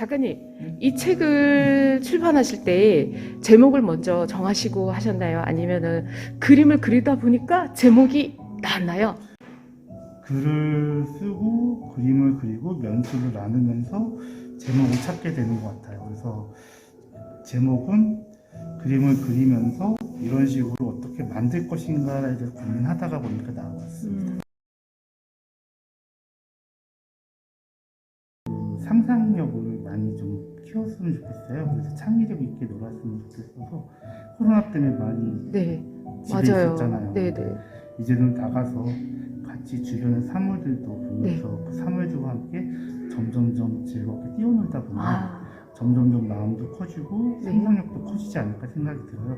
작가님, 이 책을 출판하실 때 제목을 먼저 정하시고 하셨나요? 아니면은 그림을 그리다 보니까 제목이 나왔나요? 글을 쓰고 그림을 그리고 면수를 나누면서 제목을 찾게 되는 것 같아요. 그래서 제목은 그림을 그리면서 이런 식으로 어떻게 만들 것인가에 대해서 고민하다가 보니까 나온 것 같습니다. 상상력을 많이 좀 키웠으면 좋겠어요. 그래서 창의력 있게 놀았으면 좋겠어서 코로나 때문에 많이 네, 집에 맞아요. 있었잖아요. 네네. 이제는 나가서 같이 주변의 사물들도 보면서 그 사물들과 함께 점점점 즐겁게 뛰어놀다 보면 점점점 마음도 커지고 네. 상상력도 커지지 않을까 생각이 들어요.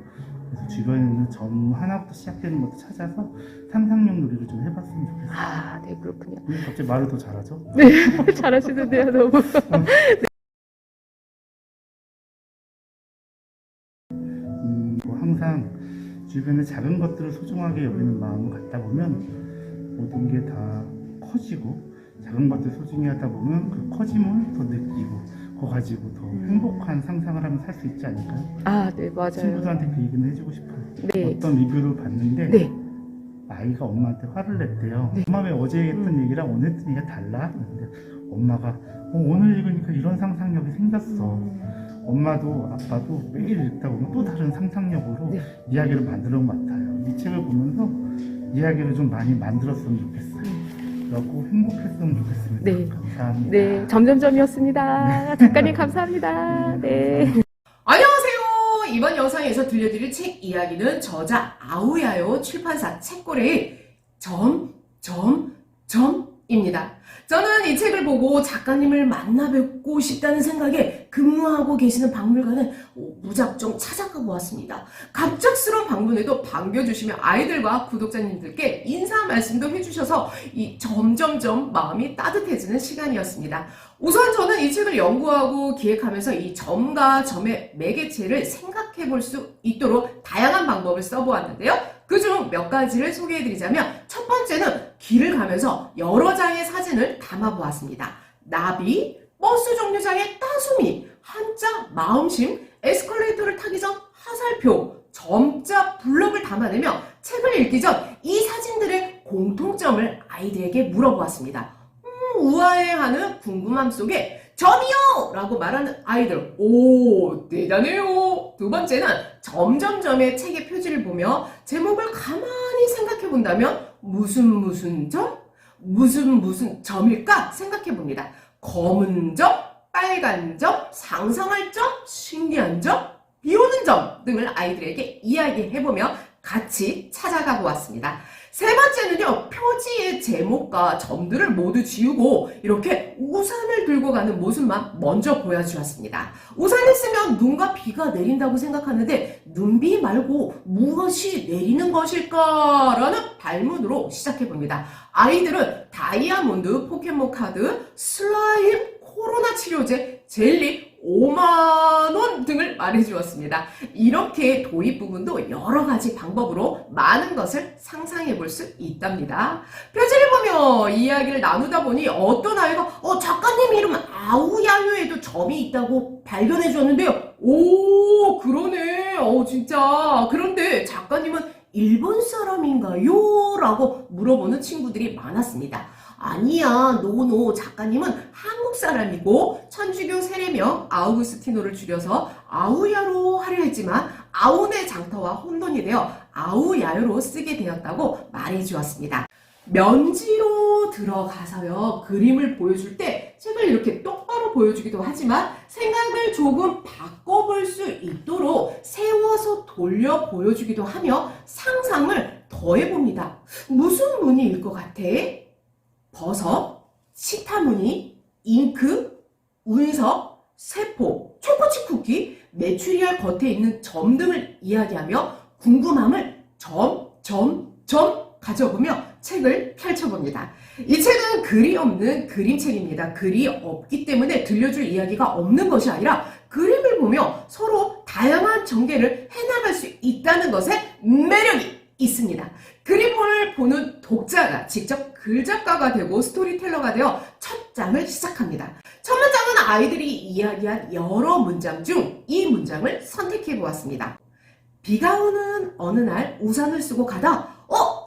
그래서 주변에 있는 점 하나부터 시작되는 것도 찾아서 상상력 놀이를 좀 해봤으면 좋겠어요. 네, 그렇군요. 갑자기 말을 더 잘하죠? 네, 잘하시는데요, 너무. 항상 주변의 작은 것들을 소중하게 여기는 마음을 갖다 보면 모든 게 다 커지고, 작은 것들 소중히 하다 보면 그 커짐을 더 느끼고 그거 가지고 더 행복한 상상을 하면 살 수 있지 않을까요? 네, 맞아요. 친구들한테 그 얘기는 해주고 싶어요. 네. 어떤 리뷰를 봤는데 네. 아이가 엄마한테 화를 냈대요. 네. 엄마 왜 어제 했던 얘기랑 오늘 했던 얘기가 달라? 근데 엄마가 오늘 읽으니까 이런 상상력이 생겼어. 엄마도 아빠도 매일 읽다 보면 또 다른 상상력으로 네. 이야기를 만들어 온 것 같아요. 이 책을 보면서 이야기를 좀 많이 만들었으면 좋겠어요. 그리고 행복했으면 좋겠습니다. 네. 감사합니다. 네, 점점점이었습니다. 작가님 감사합니다. 네. 안녕하세요. 이번 영상에서 들려드릴 책 이야기는 저자 아우야요 출판사 책고래의 점입니다. 저는 이 책을 보고 작가님을 만나 뵙고 싶다는 생각에 근무하고 계시는 박물관을 무작정 찾아가 보았습니다. 갑작스러운 방문에도 반겨주시며 아이들과 구독자님들께 인사 말씀도 해주셔서 이 점점점 마음이 따뜻해지는 시간이었습니다. 우선 저는 이 책을 연구하고 기획하면서 이 점과 점의 매개체를 생각해 볼 수 있도록 다양한 방법을 써보았는데요. 그중 몇 가지를 소개해드리자면 첫 번째는 길을 가면서 여러 장의 사진을 담아보았습니다. 나비, 버스 정류장의 따수미, 한자 마음심, 에스컬레이터를 타기 전 화살표, 점자 블럭을 담아내며 책을 읽기 전 이 사진들의 공통점을 아이들에게 물어보았습니다. 우아해하는 궁금함 속에 점이요! 라고 말하는 아이들. 오, 대단해요. 두 번째는 점점점의 책의 표지를 보며 제목을 가만히 생각해 본다면 무슨 점? 무슨 점일까 생각해 봅니다. 검은 점, 빨간 점, 상상할 점, 신기한 점, 비오는 점 등을 아이들에게 이야기해보며 같이 찾아가 보았습니다. 세 번째는요, 표지의 제목과 점들을 모두 지우고 이렇게 우산을 들고 가는 모습만 먼저 보여주었습니다. 우산을 쓰면 눈과 비가 내린다고 생각하는데 눈비 말고 무엇이 내리는 것일까라는 발문으로 시작해봅니다. 아이들은 다이아몬드, 포켓몬 카드, 슬라임, 코로나 치료제, 젤리, 5만원 등을 말해주었습니다. 이렇게 도입 부분도 여러 가지 방법으로 많은 것을 상상해 볼 수 있답니다. 표지를 보며 이야기를 나누다 보니 어떤 아이가 작가님 이름은 아우야요에도 점이 있다고 발견해 주었는데요. 오, 그러네. 진짜. 그런데 작가님은 일본 사람인가요? 라고 물어보는 친구들이 많았습니다. 아니야, 노노. 작가님은 한국 사람이고 천주교 세례명 아우구스티노를 줄여서 아우야로 하려 했지만 아우네 장터와 혼돈이 되어 아우야요로 쓰게 되었다고 말해주었습니다. 면지로 들어가서요, 그림을 보여줄 때 책을 이렇게 똑바로 보여주기도 하지만 생각을 조금 바꿔볼 수 있도록 세워서 돌려 보여주기도 하며 상상을 더해봅니다. 무슨 무늬일 것 같아? 버섯, 치타무늬, 잉크, 운석, 세포, 초코칩 쿠키, 메추리알 겉에 있는 점 등을 이야기하며 궁금함을 점 가져보며 책을 펼쳐봅니다. 이 책은 글이 없는 그림책입니다. 글이 없기 때문에 들려줄 이야기가 없는 것이 아니라 그림을 보며 서로 다양한 전개를 해나갈 수 있다는 것에 매력이 있습니다. 그림을 보는 독자가 직접 글작가가 되고 스토리텔러가 되어 첫 장을 시작합니다. 첫 문장은 아이들이 이야기한 여러 문장 중 이 문장을 선택해 보았습니다. 비가 오는 어느 날 우산을 쓰고 가다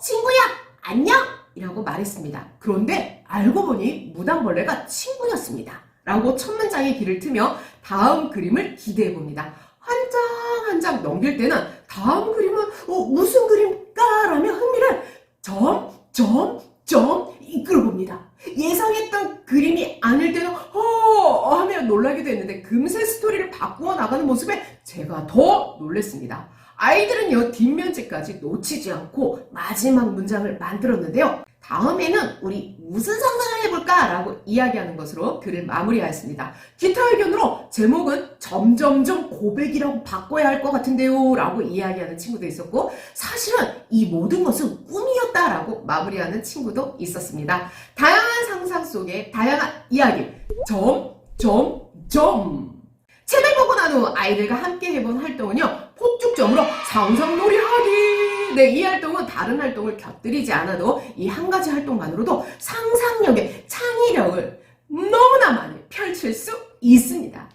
친구야 안녕 이라고 말했습니다. 그런데 알고 보니 무당벌레가 친구였습니다. 라고 첫 문장에 귀를 트며 다음 그림을 기대해 봅니다. 한 장 한 장 넘길 때는 다음 그림은 무슨 그림일까라며 흥미를 점 이끌어 봅니다. 예상했던 그림이 아닐 때는 하며 놀라기도 했는데 금세 스토리를 바꾸어 나가는 모습에 제가 더 놀랐습니다. 아이들은요 뒷면지까지 놓치지 않고 마지막 문장을 만들었는데요. 다음에는 우리 무슨 상상을 해볼까? 라고 이야기하는 것으로 글을 마무리하였습니다. 기타 의견으로 제목은 점점점 고백이라고 바꿔야 할 것 같은데요 라고 이야기하는 친구도 있었고 사실은 이 모든 것은 꿈이었다 라고 마무리하는 친구도 있었습니다. 다양한 상상 속에 다양한 이야기 책을 보고 난 후 아이들과 함께 해본 활동은요 폭죽점으로 상상놀이 하기. 네, 이 활동은 다른 활동을 곁들이지 않아도 이 한 가지 활동만으로도 상상력의 창의력을 너무나 많이 펼칠 수 있습니다.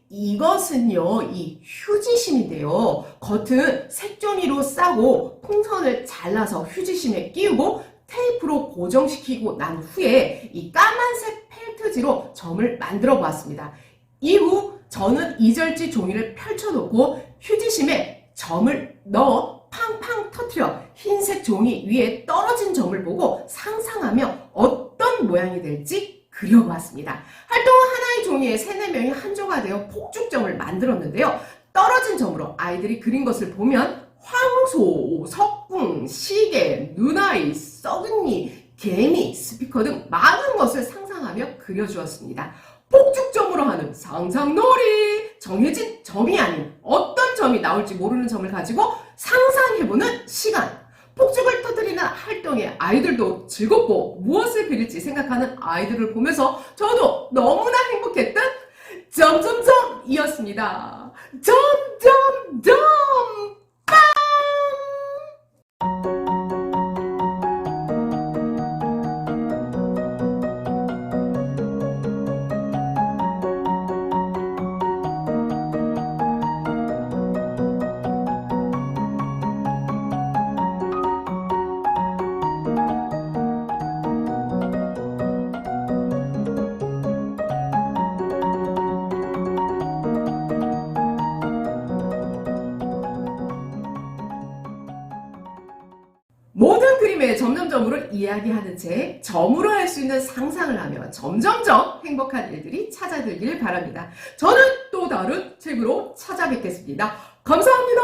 이것은요 이 휴지심인데요. 겉은 색종이로 싸고 풍선을 잘라서 휴지심에 끼우고 테이프로 고정시키고 난 후에 이 까만색 펠트지로 점을 만들어 보았습니다. 이후 저는 이절지 종이를 펼쳐놓고 휴지심에 점을 넣어 팡팡 터뜨려 흰색 종이 위에 떨어진 점을 보고 상상하며 어떤 모양이 될지 그려보았습니다. 활동은 하나의 종이에 3-4명이 한조가 되어 폭죽점을 만들었는데요. 떨어진 점으로 아이들이 그린 것을 보면 황소, 석궁, 시계, 눈아이, 썩은 이, 개미, 스피커 등 많은 것을 상상하며 그려주었습니다. 폭죽점으로 하는 상상놀이! 정해진 점이 아닌 어떤 점이 나올지 모르는 점을 가지고 상상해보는 시간. 폭죽을 터뜨리는 활동에 아이들도 즐겁고 무엇을 그릴지 생각하는 아이들을 보면서 저도 너무나 행복했던 점점점이었습니다. 점점점! 모든 그림의 점점점으로 이야기하는 책, 점으로 할 수 있는 상상을 하며 점점점 행복한 일들이 찾아들길 바랍니다. 저는 또 다른 책으로 찾아뵙겠습니다. 감사합니다.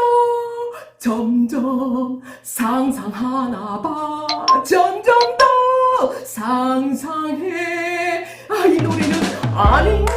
점점 상상하나 봐. 점점 더 상상해. 이 노래는 아닌가?